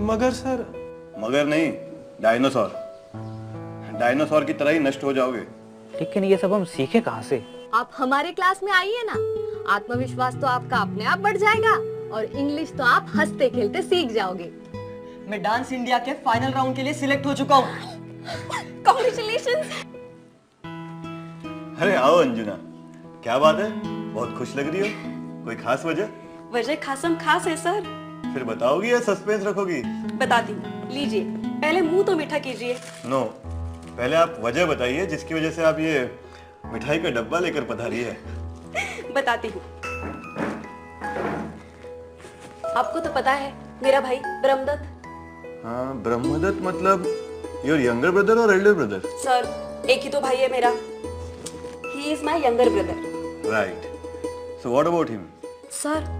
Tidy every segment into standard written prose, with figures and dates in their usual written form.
मगर सर। मगर नहीं, डायनासोर। डायनासोर की तरह ही नष्ट हो जाओगे। लेकिन ये सब हम सीखे कहाँ से? आप हमारे क्लास में आइए ना, आत्मविश्वास तो आपका अपने आप बढ़ जाएगा और इंग्लिश तो आप हंसते खेलते सीख जाओगे। मैं डांस इंडिया के फाइनल राउंड के लिए सिलेक्ट हो चुका हूँ। कांग्रेचुलेशंस। अरे आओ अंजुना, क्या बात है, बहुत खुश लग रही हो। कोई खास वजह? वजह खासम खास है सर। फिर बताओगी या सस्पेंस रखोगी? बताती हूँ, लीजिए पहले मुंह तो मीठा कीजिए। नो, पहले आप वजह बताइए जिसकी वजह से आप ये मिठाई का डब्बा लेकर पधारी है। बताती हूँ। आपको तो पता है मेरा भाई ब्रह्मदत्त। हाँ, ब्रह्मदत्त मतलब योर यंगर ब्रदर और एल्डर ब्रदर? सर एक ही तो भाई है मेरा। He is my younger brother. Right, so what about him? Sir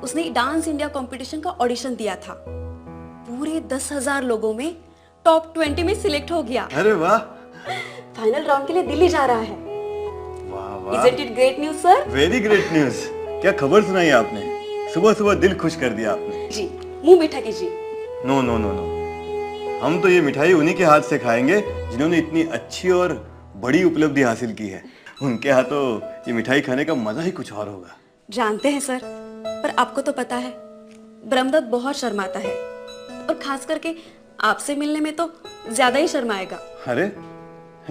उसने डांस इंडिया कंपटीशन का ऑडिशन दिया था, पूरे 10,000 लोगों में टॉप 20 में सिलेक्ट हो गया। अरे वाह। फाइनल राउंड के लिए दिल्ली जा रहा है। वाह वाह, Isn't it great news, sir? Very great news. क्या खबर सुनाई आपने, सुबह सुबह दिल खुश कर दिया आपने। जी मुंह मीठा कीजिए। नो नो नो नो, हम तो ये मिठाई उन्हीं के हाथ से खाएंगे जिन्होंने इतनी अच्छी और बड़ी उपलब्धि हासिल की है। उनके हाथों ये मिठाई खाने का मजा ही कुछ और होगा। जानते हैं सर, पर आपको तो पता है ब्रह्मदत्त बहुत शर्माता है और खास करके आपसे मिलने में तो ज्यादा ही शर्माएगा। अरे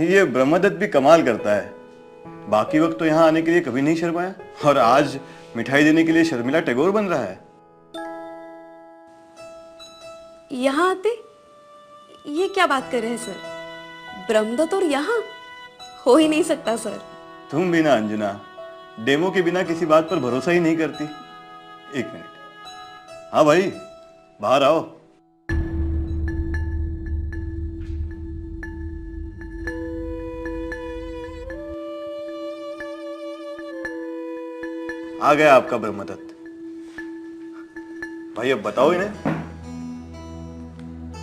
ये ब्रह्मदत्त भी कमाल करता है, बाकी वक्त तो यहाँ आने के लिए कभी नहीं शर्माया और आज मिठाई देने के लिए शर्मिला टैगोर बन रहा है। यहाँ आते? ये क्या बात कर रहे हैं सर? ब्रह्मदत्त और यहाँ हो ही नहीं सकता सर। तुम भी ना अंजुना, डेमो के बिना किसी बात पर भरोसा ही नहीं करती। एक मिनट, हाँ भाई बाहर आओ। आ गया आपका ब्रह्मदत्त। भाई अब बताओ इन्हें,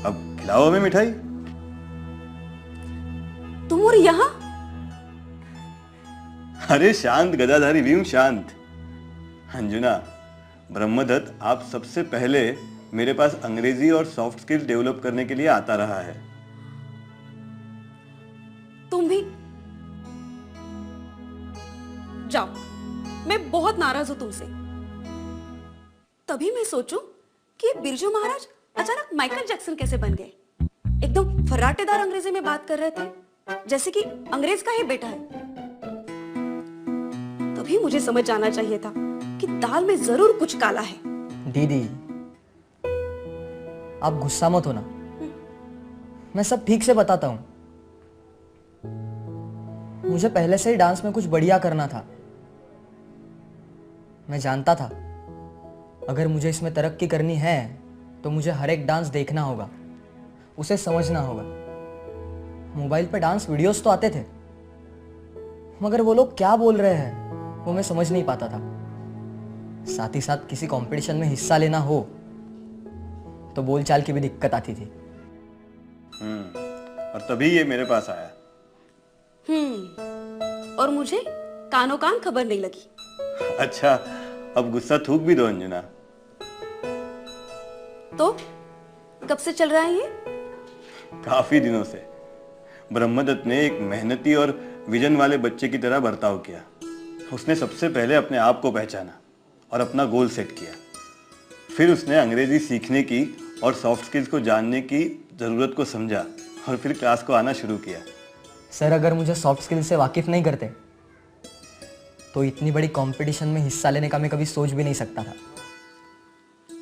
अब खिलाओ हमें मिठाई। तुम और यहाँ? अरे शांत गदाधारी भीम, शांत। अंजुना, ब्रह्मदत्त आप सबसे पहले मेरे पास अंग्रेजी और सॉफ्ट स्किल डेवलप करने के लिए आता रहा है। तुम भी जाओ, मैं बहुत नाराज हूं तुमसे। तभी मैं सोचूं कि बिरजू महाराज अचानक माइकल जैक्सन कैसे बन गए। एकदम फर्राटेदार अंग्रेजी में बात कर रहे थे, जैसे कि अंग्रेज का ही बेटा है। तभी मुझे समझ जाना चाहिए था कि दाल में जरूर कुछ काला है। दीदी आप गुस्सा मत होना, मैं सब ठीक से बताता हूं। मुझे पहले से ही डांस में कुछ बढ़िया करना था। मैं जानता था अगर मुझे इसमें तरक्की करनी है तो मुझे हर एक डांस देखना होगा, उसे समझना होगा। मोबाइल पे डांस वीडियोस तो आते थे, मगर वो लोग क्या बोल रहे हैं वो मैं समझ नहीं पाता था। साथ ही साथ किसी कंपटीशन में हिस्सा लेना हो तो बोलचाल की भी दिक्कत आती थी। और तभी ये मेरे पास आया। और मुझे कानो कान खबर नहीं लगी। अच्छा, अब गुस्सा थूक भी दो अंजना। तो कब से चल रहा है ये? काफी दिनों से। ब्रह्मदत्त ने एक मेहनती और विजन वाले बच्चे की तरह बर्ताव किया। उसने सबसे पहले अपने आप को पहचाना और अपना गोल सेट किया। फिर उसने अंग्रेजी सीखने की और सॉफ्ट स्किल्स को जानने की जरूरत को समझा और फिर क्लास को आना शुरू किया। सर अगर मुझे सॉफ्ट स्किल से वाकिफ नहीं करते तो इतनी बड़ी कंपटीशन में हिस्सा लेने का मैं कभी सोच भी नहीं सकता था।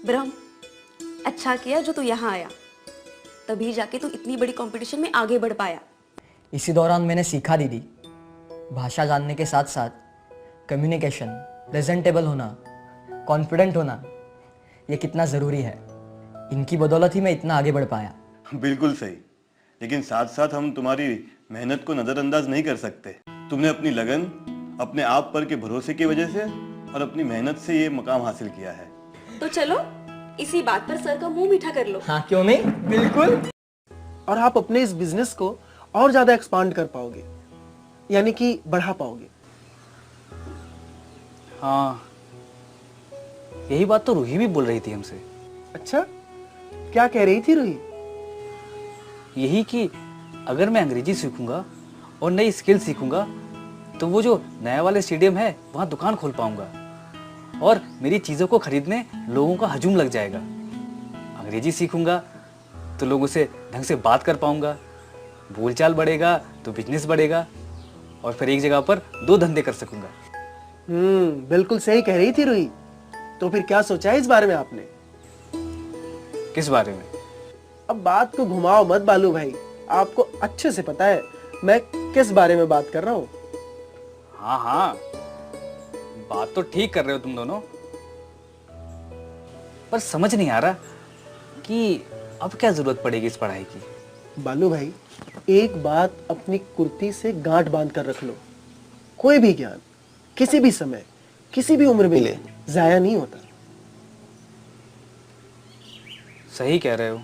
ब्रह्म, अच्छा किया जो तू यहाँ आया, तभी जाके तू इतनी बड़ी कंपटीशन में आगे बढ़ पाया। इसी दौरान मैंने सीखा दीदी, भाषा जानने के साथ साथ कम्युनिकेशन, प्रेजेंटेबल होना, कॉन्फिडेंट होना, ये कितना ज़रूरी है। इनकी बदौलत ही मैं इतना आगे बढ़ पाया। बिल्कुल सही, लेकिन साथ साथ हम तुम्हारी मेहनत को नजरअंदाज नहीं कर सकते। तुमने अपनी लगन, अपने आप पर के भरोसे की वजह से और अपनी मेहनत से ये मकाम हासिल किया है। तो चलो इसी बात पर सर का मुंह मीठा कर लो। हाँ क्यों नहीं, बिल्कुल। और आप अपने इस बिजनेस को और ज्यादा एक्सपांड कर पाओगे, यानी कि बढ़ा पाओगे। हाँ, यही बात तो रूही भी बोल रही थी हमसे। अच्छा, क्या कह रही थी रूही? यही कि अगर मैं अंग्रेजी सीखूंगा और नई स्किल सीखूंगा तो वो जो नया वाले स्टेडियम है वहाँ दुकान खोल पाऊंगा और मेरी चीज़ों को खरीदने लोगों का हजूम लग जाएगा। अंग्रेजी सीखूंगा तो लोगों से ढंग से बात कर पाऊंगा, बोलचाल बढ़ेगा तो बिजनेस बढ़ेगा और फिर एक जगह पर 2 धंधे कर सकूंगा। बिल्कुल सही कह रही थी रूही। तो फिर क्या सोचा है इस बारे में आपने? किस बारे में? अब बात को घुमाओ मत बालू भाई, आपको अच्छे से पता है मैं किस बारे में बात कर रहा हूँ। हाँ हाँ, बात तो ठीक कर रहे हो तुम दोनों, पर समझ नहीं आ रहा कि अब क्या जरूरत पड़ेगी इस पढ़ाई की। बालू भाई, एक बात अपनी कुर्ती से गांठ बांध कर रख लो, कोई भी ज्ञान किसी भी समय किसी भी उम्र में ले जाया नहीं होता। सही कह रहे हो,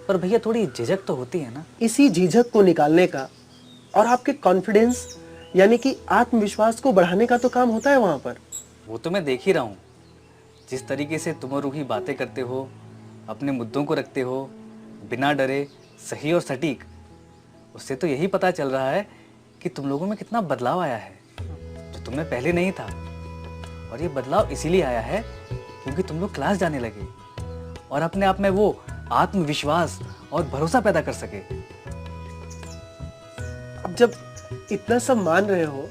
पर भैया थोड़ी झिझक तो होती है ना। इसी झिझक को निकालने का और आपके कॉन्फिडेंस यानी कि आत्मविश्वास को बढ़ाने का तो काम होता है वहां पर। वो तो मैं देख ही रहा हूँ, जिस तरीके से तुम और रूही बातें करते हो, अपने मुद्दों को रखते हो बिना डरे, सही और सटीक, उससे तो यही पता चल रहा है कि तुम लोगों में कितना बदलाव आया है जो तुम में पहले नहीं था। और ये बदलाव इसीलिए आया है क्योंकि तुम लोग क्लास जाने लगे और अपने आप में वो आत्मविश्वास और भरोसा पैदा कर सके। अब जब इतना सब मान रहे हो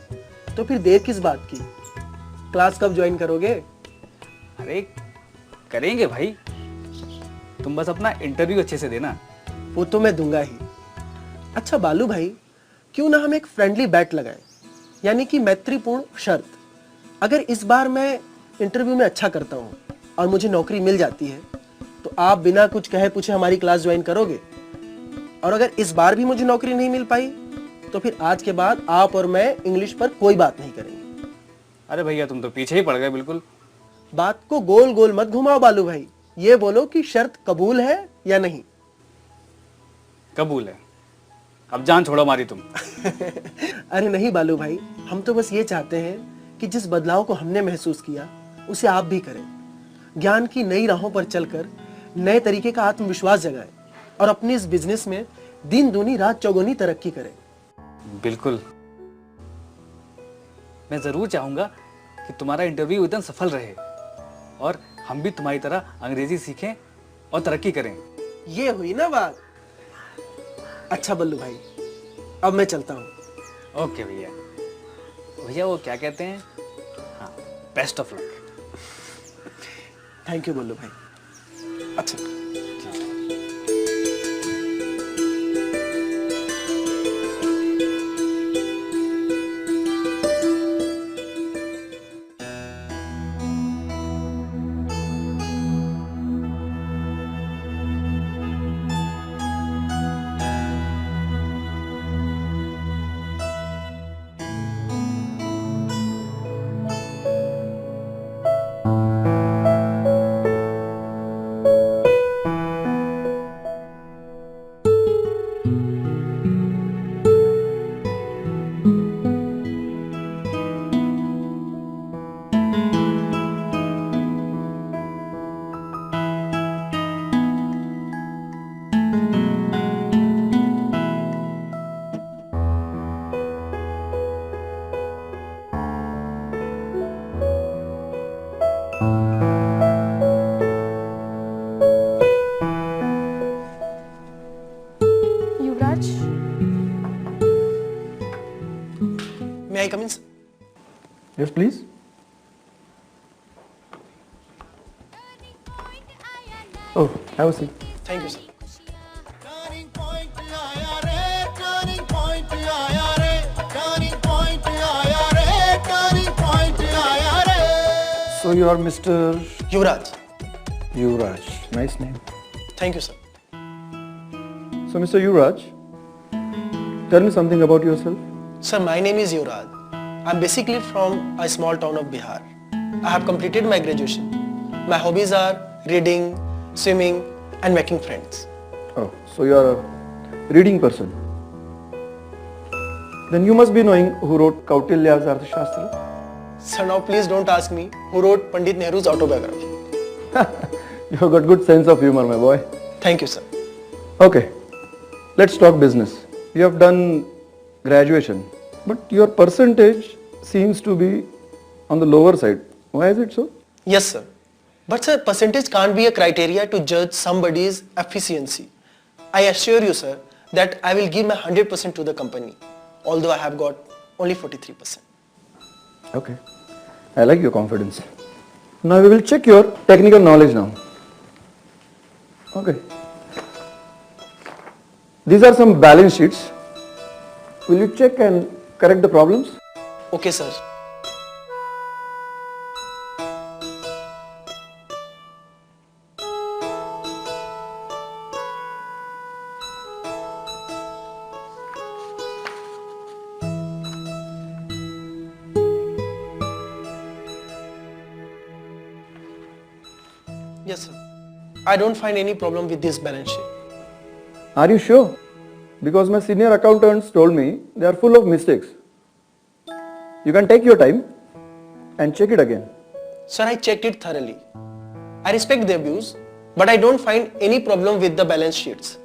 तो फिर देर किस बात की? क्लास कब ज्वाइन करोगे? अरे करेंगे भाई, तुम बस अपना इंटरव्यू अच्छे से देना। वो तो मैं दूंगा ही। अच्छा बालू भाई, क्यों ना हम एक फ्रेंडली बैट लगाएं, यानी कि मैत्रीपूर्ण शर्त। अगर इस बार मैं इंटरव्यू में अच्छा करता हूँ और मुझे नौकरी मिल जाती है तो आप बिना कुछ कहे पूछे हमारी क्लास ज्वाइन करोगे? और अगर इस बार भी मुझे नौकरी नहीं मिल पाई तो फिर आज के बाद आप और मैं इंग्लिश पर कोई बात नहीं करेंगे। अरे भैया तुम तो पीछे ही पड़ गए बिल्कुल। बात को गोल गोल मत घुमाओ बालू भाई, ये बोलो कि शर्त कबूल है या नहीं। कबूल है, अब जान छोड़ो हमारी तुम। अरे नहीं बालू भाई, हम तो बस ये चाहते हैं कि जिस बदलाव को हमने महसूस किया उसे आप भी करें। ज्ञान की नई राहों पर चलकर नए तरीके का आत्मविश्वास जगाएं और अपने इस बिजनेस में दिन दूनी रात चौगुनी तरक्की करें। बिल्कुल, मैं जरूर चाहूंगा कि तुम्हारा इंटरव्यू एकदम सफल रहे और हम भी तुम्हारी तरह अंग्रेजी सीखें और तरक्की करें। ये हुई ना बात। अच्छा बल्लू भाई, अब मैं चलता हूँ। ओके भैया। भैया वो क्या कहते हैं, हाँ, best of luck. Thank you Ballu भाई। अच्छा Yuvraj, may I come in? Yes, please. Oh, have a seat. Thank you sir. Turning point आया रे, turning point आया रे, turning point आया रे, turning point आया रे। So you are Mr. Yuvraj. Yuvraj. Nice name. Thank you sir. So Mr. Yuvraj, tell me something about yourself. Sir, my name is Yuvraj. I'm basically from a small town of Bihar. I have completed my graduation. My hobbies are reading, swimming, and making friends. Oh, so you are a reading person. Then you must be knowing who wrote Kautilya's Arthashastra. Sir, now please don't ask me who wrote Pandit Nehru's autobiography. You've got good sense of humor, my boy. Thank you, sir. Okay, let's talk business. You have done graduation, but your percentage seems to be on the lower side. Why is it so? Yes, sir. But sir, percentage can't be a criteria to judge somebody's efficiency. I assure you, sir, that I will give my 100% to the company, although I have got only 43%. Okay, I like your confidence. Now we will check your technical knowledge now. Okay. These are some balance sheets. Will you check and correct the problems? Okay, sir. Yes, sir. I don't find any problem with this balance sheet. Are you sure? Because my senior accountants told me they are full of mistakes. You can take your time and check it again. Sir, I checked it thoroughly. I respect their views, but I don't find any problem with the balance sheets.